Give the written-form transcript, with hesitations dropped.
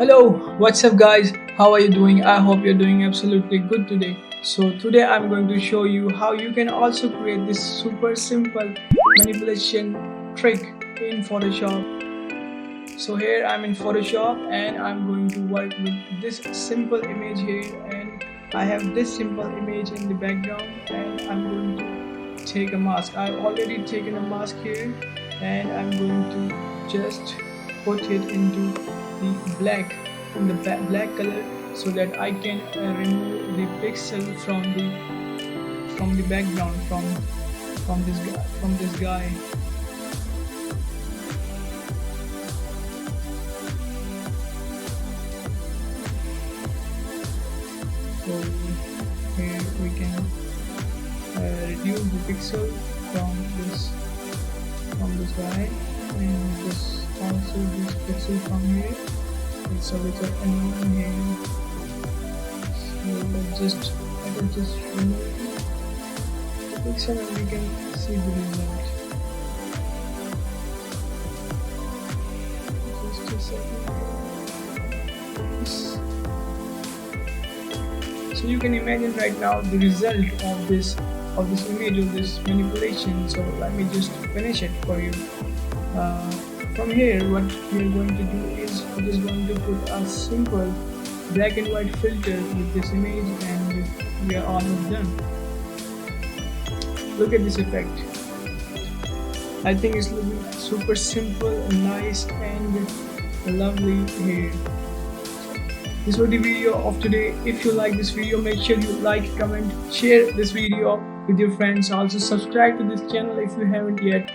Hello, what's up guys? How are you doing? I hope you're doing absolutely good today. So today I'm going to show you how you can also create this super simple manipulation trick in Photoshop. So here I'm in Photoshop and I'm going to work with this simple image here, and I have this simple image in the background, and I'm going to take a mask. I've already taken a mask here, and I'm going to just put it into the black, in the black color, so that I can remove the pixel from the background, from this guy. So here we can reduce the pixel from this guy, and this also this pixel from here. It's a little annoying here, so let us just remove the pixel and we can see the result. Just a second. So you can imagine right now the result of this image, of this manipulation. So let me just finish it for you. From here, what we are going to do is we're just going to put a simple black and white filter with this image, and we are almost done. Look at this effect. I think it's looking super simple and nice and lovely here. This was the video of today. If you like this video, make sure you like, comment, share this video with your friends. Also subscribe to this channel if you haven't yet.